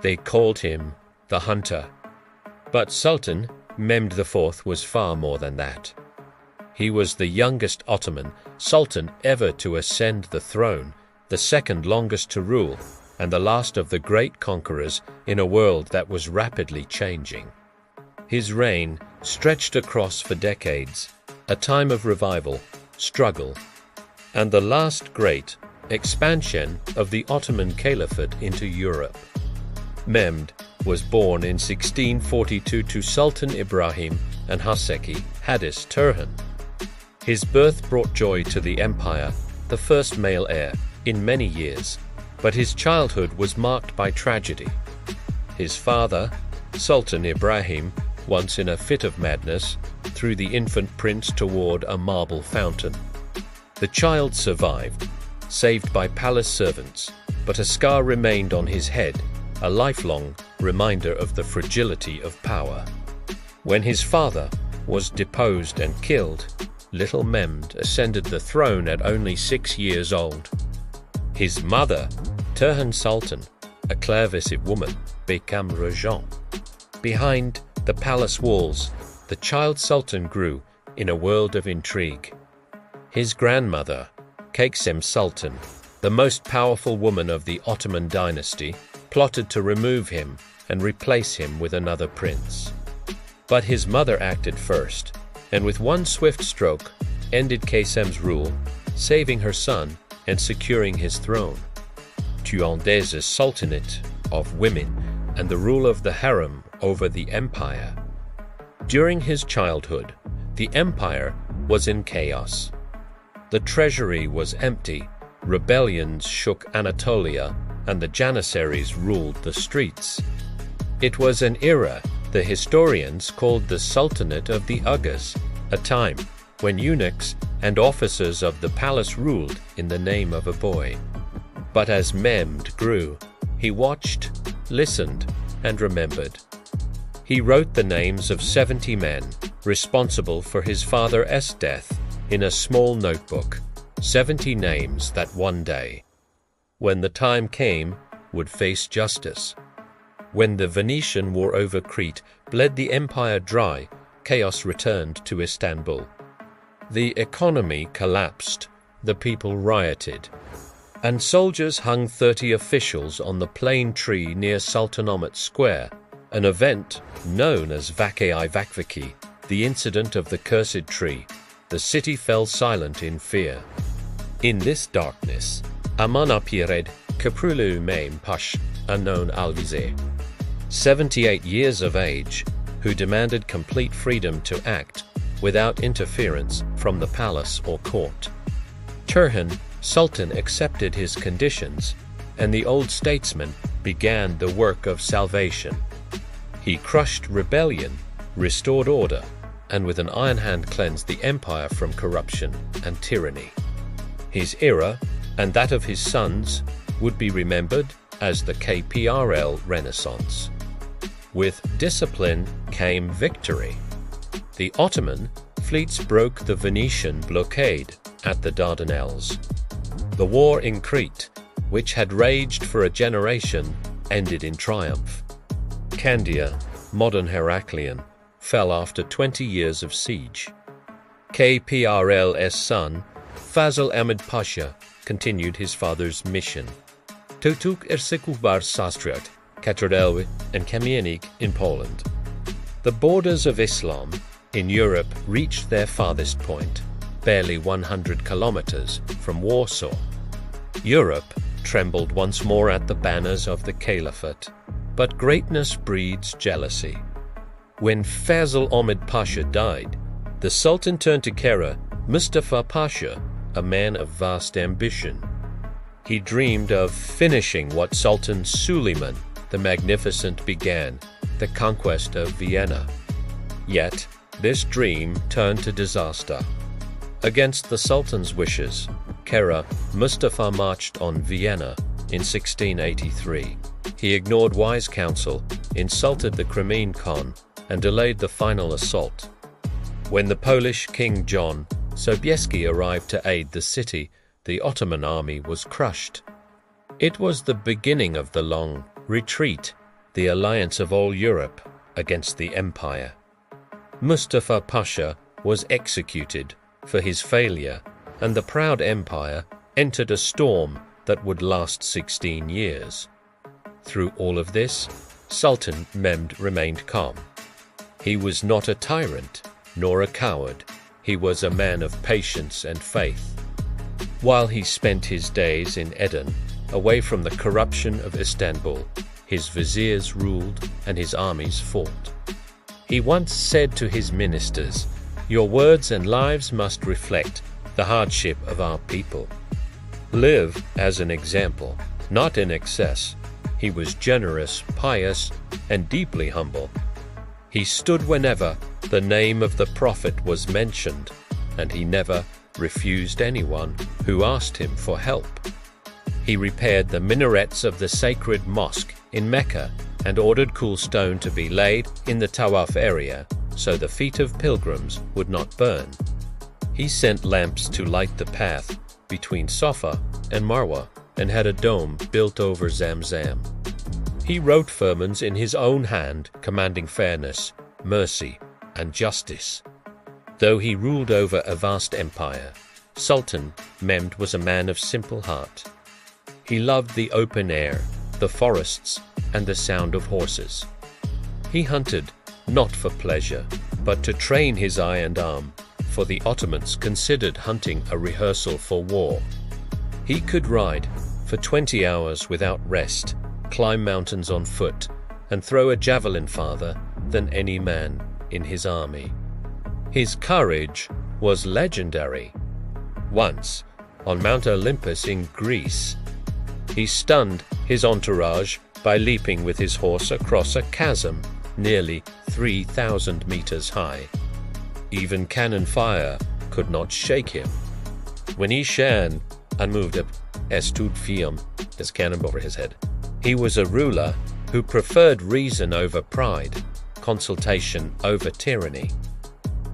They called him the Hunter. But Sultan Mehmed IV was far more than that. He was the youngest Ottoman Sultan ever to ascend the throne, the second longest to rule, and the last of the great conquerors in a world that was rapidly changing. His reign stretched across for decades, a time of revival, struggle, and the last great expansion of the Ottoman Caliphate into Europe. Mehmed was born in 1642 to Sultan Ibrahim and Haseki Hadis Turhan. His birth brought joy to the empire, the first male heir in many years, but his childhood was marked by tragedy. His father, Sultan Ibrahim, once in a fit of madness, threw the infant prince toward a marble fountain. The child survived, saved by palace servants, but a scar remained on his head, a lifelong reminder of the fragility of power. When his father was deposed and killed, little Mehmed ascended the throne at only 6 years old. His mother, Turhan Sultan, a clairvoyant woman, became regent. Behind the palace walls, the child sultan grew in a world of intrigue. His grandmother, Köprülü Sultan, the most powerful woman of the Ottoman dynasty, plotted to remove him and replace him with another prince. But his mother acted first, and with one swift stroke ended Köprülü's rule, saving her son and securing his throne. Tuande's sultanate of women and the rule of the harem over the empire. During his childhood, the empire was in chaos. The treasury was empty, rebellions shook Anatolia, and the Janissaries ruled the streets. It was an era the historians called the Sultanate of the Ugas, a time when eunuchs and officers of the palace ruled in the name of a boy. But as Mehmed grew, he watched, listened, and remembered. He wrote the names of 70 men responsible for his father's death in a small notebook, 70 names that one day, when the time came, would face justice. When the Venetian war over Crete bled the empire dry, chaos returned to Istanbul. The economy collapsed, the people rioted, and soldiers hung 30 officials on the plane tree near Sultanahmet Square, an event known as Vakei Vakvaki, the incident of the cursed tree. The city fell silent in fear. In this darkness, Aman appeared Köprülü Mehmed Paşa, unknown Alvize, 78 years of age, who demanded complete freedom to act without interference from the palace or court. Turhan Sultan accepted his conditions, and the old statesman began the work of salvation. He crushed rebellion, restored order, and with an iron hand cleansed the empire from corruption and tyranny. His era, and that of his sons, would be remembered as the Köprülü Renaissance. With discipline came victory. The Ottoman fleets broke the Venetian blockade at the Dardanelles. The war in Crete, which had raged for a generation, ended in triumph. Candia, modern Heraklion, fell after 20 years of siege. Köprülü's son, Fazıl Ahmed Pasha, continued his father's mission. Tutuk Ersekubar Sastriat, Katarelwi, and Kamienik in Poland. The borders of Islam in Europe reached their farthest point, barely 100 kilometers from Warsaw. Europe trembled once more at the banners of the Caliphate, but greatness breeds jealousy. When Fazıl Ahmed Pasha died, the Sultan turned to Kara Mustafa Pasha, a man of vast ambition. He dreamed of finishing what Sultan Suleiman the Magnificent began, the conquest of Vienna. Yet, this dream turned to disaster. Against the Sultan's wishes, Kara Mustafa marched on Vienna in 1683. He ignored wise counsel, insulted the Crimean Khan, and delayed the final assault. When the Polish King John Sobieski arrived to aid the city, the Ottoman army was crushed. It was the beginning of the long retreat the alliance of all Europe against the empire. Mustafa Pasha was executed for his failure, and the proud empire entered a storm that would last 16 years. Through all of this, Sultan Mehmed remained calm. He was not a tyrant, nor a coward. He was a man of patience and faith. While he spent his days in Aden, away from the corruption of Istanbul, his viziers ruled and his armies fought. He once said to his ministers, "Your words and lives must reflect the hardship of our people. Live as an example, not in excess." He was generous, pious, and deeply humble. He stood whenever the name of the Prophet was mentioned, and he never refused anyone who asked him for help. He repaired the minarets of the sacred mosque in Mecca and ordered cool stone to be laid in the Tawaf area so the feet of pilgrims would not burn. He sent lamps to light the path between Safa and Marwa and had a dome built over Zamzam. He wrote firmans in his own hand commanding fairness, mercy, and justice. Though he ruled over a vast empire, Sultan Mehmed was a man of simple heart. He loved the open air, the forests, and the sound of horses. He hunted not for pleasure, but to train his eye and arm, for the Ottomans considered hunting a rehearsal for war. He could ride for 20 hours without rest, climb mountains on foot, and throw a javelin farther than any man in his army. His courage was legendary. Once, on Mount Olympus in Greece, he stunned his entourage by leaping with his horse across a chasm nearly 3,000 meters high. Even cannon fire could not shake him. When he shan unmoved stood firm, his cannon over his head. He was a ruler who preferred reason over pride, consultation over tyranny.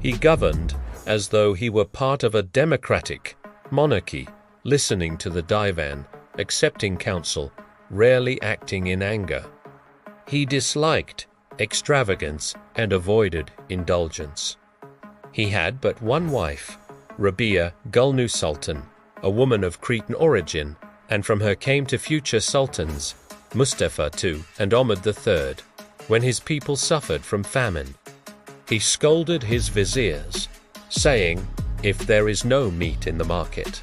He governed as though he were part of a democratic monarchy, listening to the divan, accepting counsel, rarely acting in anger. He disliked extravagance and avoided indulgence. He had but one wife, Rabia Gulnu Sultan, a woman of Cretan origin, and from her came to future sultans, Mustafa II and Ahmed III, when his people suffered from famine. He scolded his viziers, saying, "If there is no meat in the market,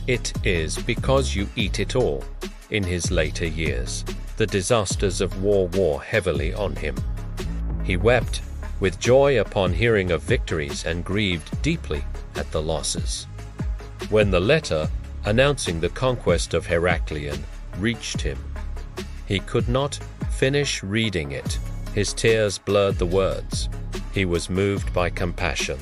it is because you eat it all." In his later years, the disasters of war wore heavily on him. He wept with joy upon hearing of victories and grieved deeply at the losses. When the letter announcing the conquest of Heraclion reached him, he could not finish reading it. His tears blurred the words. He was moved by compassion.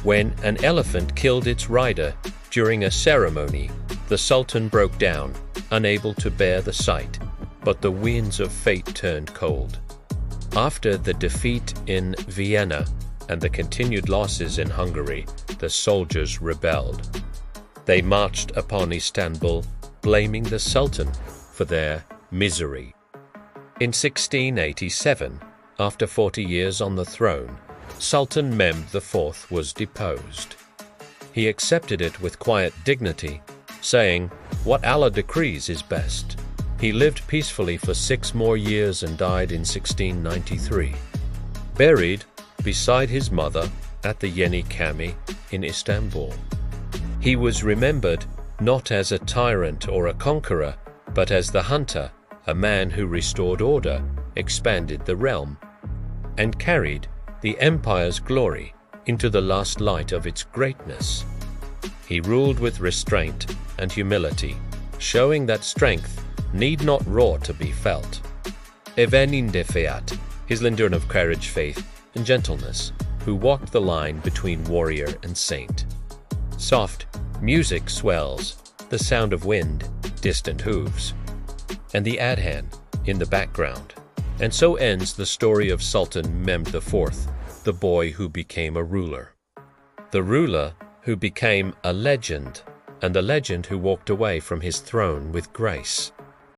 When an elephant killed its rider during a ceremony, the Sultan broke down, unable to bear the sight, but the winds of fate turned cold. After the defeat in Vienna and the continued losses in Hungary, the soldiers rebelled. They marched upon Istanbul, blaming the Sultan for their misery. In 1687, after 40 years on the throne, Sultan Mehmed IV was deposed. He accepted it with quiet dignity, saying, "What Allah decrees is best." He lived peacefully for 6 more years and died in 1693, buried beside his mother at the Yeni Cami in Istanbul. He was remembered not as a tyrant or a conqueror, but as the hunter, a man who restored order, expanded the realm, and carried the empire's glory into the last light of its greatness. He ruled with restraint and humility, showing that strength need not roar to be felt. Even in defeat, his lindern of courage, faith, and gentleness, who walked the line between warrior and saint. Soft music swells, the sound of wind, distant hooves, and the adhan in the background. And so ends the story of Sultan Mehmed IV, the boy who became a ruler. The ruler who became a legend, and the legend who walked away from his throne with grace.